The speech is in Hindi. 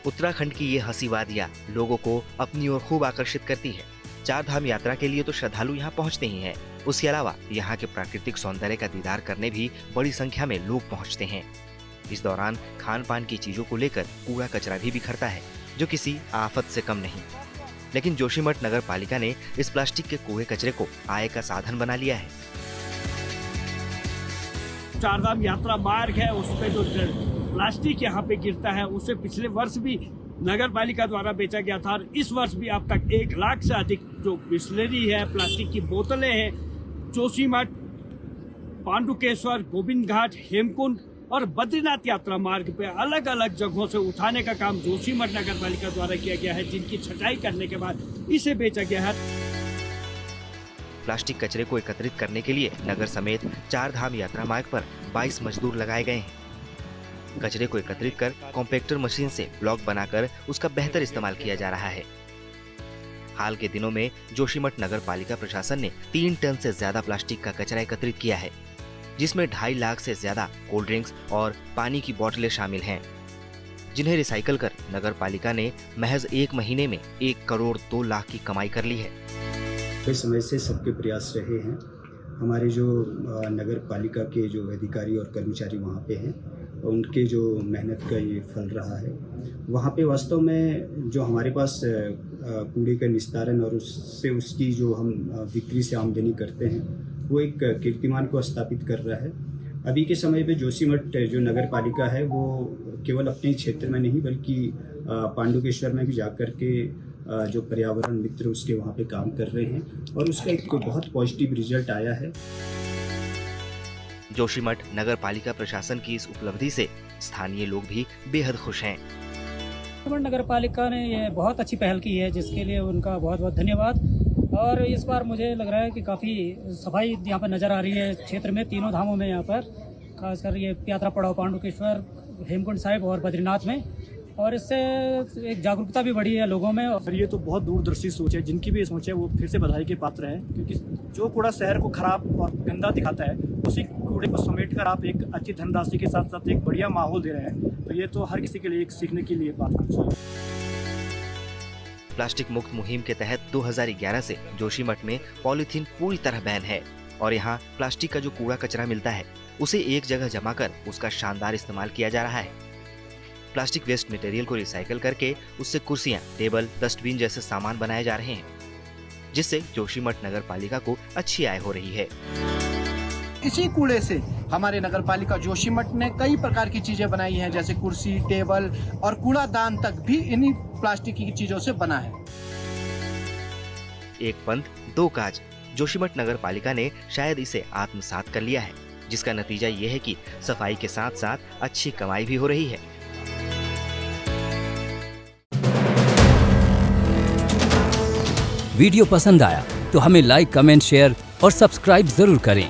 उत्तराखंड की ये हंसी वादियाँ लोगों को अपनी ओर खूब आकर्षित करती है। चार धाम यात्रा के लिए तो श्रद्धालु यहाँ पहुँचते ही हैं। उसके अलावा यहाँ के प्राकृतिक सौंदर्य का दीदार करने भी बड़ी संख्या में लोग पहुँचते हैं। इस दौरान खान पान की चीजों को लेकर कूड़ा कचरा भी बिखरता है, जो किसी आफत से कम नहीं। लेकिन जोशीमठ नगर पालिका ने इस प्लास्टिक के कूड़े कचरे को आय का साधन बना लिया है। चारधाम यात्रा मार्ग है, उस पे जो प्लास्टिक यहाँ पे गिरता है उसे पिछले वर्ष भी नगर पालिका द्वारा बेचा गया था और इस वर्ष भी अब तक 1 लाख से अधिक जो बिस्लरी है, प्लास्टिक की बोतलें हैं, जोशीमठ, पांडुकेश्वर, गोविंद घाट, हेमकुंड और बद्रीनाथ यात्रा मार्ग पे अलग अलग जगहों से उठाने का काम जोशीमठ नगर पालिका द्वारा किया गया है, जिनकी छटाई करने के बाद इसे बेचा गया है। प्लास्टिक कचरे को एकत्रित करने के लिए नगर समेत चार धाम यात्रा मार्ग पर 22 मजदूर लगाए गए हैं। कचरे को एकत्रित कर कॉम्पैक्टर मशीन से ब्लॉक बनाकर उसका बेहतर इस्तेमाल किया जा रहा है। हाल के दिनों में जोशीमठ नगर पालिका प्रशासन ने 3 टन से ज्यादा प्लास्टिक का कचरा एकत्रित किया है, जिसमें 2.5 लाख से ज्यादा कोल्ड ड्रिंक्स और पानी की बोतलें शामिल हैं, जिन्हें रिसाइकल कर नगर पालिका ने महज 1 महीने में 1 करोड़ 2 लाख की कमाई कर ली है। कई समय से सबके प्रयास रहे हैं। हमारे जो नगर पालिका के जो अधिकारी और कर्मचारी वहाँ पे हैं, उनके जो मेहनत का ये फल रहा है। वहाँ पे वास्तव में जो हमारे पास कूड़े का निस्तारण और उससे उसकी जो हम बिक्री से आमदनी करते हैं, वो एक कीर्तिमान को स्थापित कर रहा है। अभी के समय पे जोशीमठ जो नगर पालिका है वो केवल अपने क्षेत्र में नहीं बल्कि पांडुकेश्वर में भी जाकर के जो पर्यावरण मित्र उसके वहाँ पे काम कर रहे हैं और उसका एक बहुत पॉजिटिव रिजल्ट आया है। जोशीमठ नगर पालिका प्रशासन की इस उपलब्धि से स्थानीय लोग भी बेहद खुश हैं। नगर पालिका ने ये बहुत अच्छी पहल की है, जिसके लिए उनका बहुत बहुत धन्यवाद। और इस बार मुझे लग रहा है कि काफ़ी सफाई यहाँ पर नज़र आ रही है क्षेत्र में, तीनों धामों में। यहाँ पर खासकर ये यात्रा पड़ाव पांडुकेश्वर, हेमकुंड साहिब और बद्रीनाथ में, और इससे एक जागरूकता भी बढ़ी है लोगों में। और ये तो बहुत दूरदर्शी सोच है, जिनकी भी ये सोच है वो फिर से बधाई के पात्र है, क्योंकि जो कूड़ा शहर को खराब और गंदा दिखाता है, उसी कूड़े को समेट कर आप एक अच्छी धनराशि के साथ साथ एक बढ़िया माहौल दे रहे हैं। तो ये तो हर किसी के लिए एक सीखने के लिए बात है। प्लास्टिक मुक्त मुहिम के तहत 2011 से जोशीमठ में पॉलीथीन पूरी तरह बैन है और यहाँ प्लास्टिक का जो कूड़ा कचरा मिलता है उसे एक जगह जमा कर उसका शानदार इस्तेमाल किया जा रहा है। प्लास्टिक वेस्ट मटेरियल को रिसाइकल करके उससे कुर्सियां, टेबल, डस्टबिन जैसे सामान बनाए जा रहे हैं, जिससे जोशीमठ नगर पालिका को अच्छी आय हो रही है। इसी कूड़े से हमारे नगर पालिका जोशीमठ ने कई प्रकार की चीजें बनाई हैं, जैसे कुर्सी, टेबल और कूड़ादान तक भी इन्हीं प्लास्टिक की चीजों से बना है। एक पंथ दो काज, जोशीमठ नगर पालिका ने शायद इसे आत्मसात कर लिया है, जिसका नतीजा ये है कि सफाई के साथ साथ अच्छी कमाई भी हो रही है। वीडियो पसंद आया तो हमें लाइक, कमेंट, शेयर और सब्सक्राइब जरूर करें।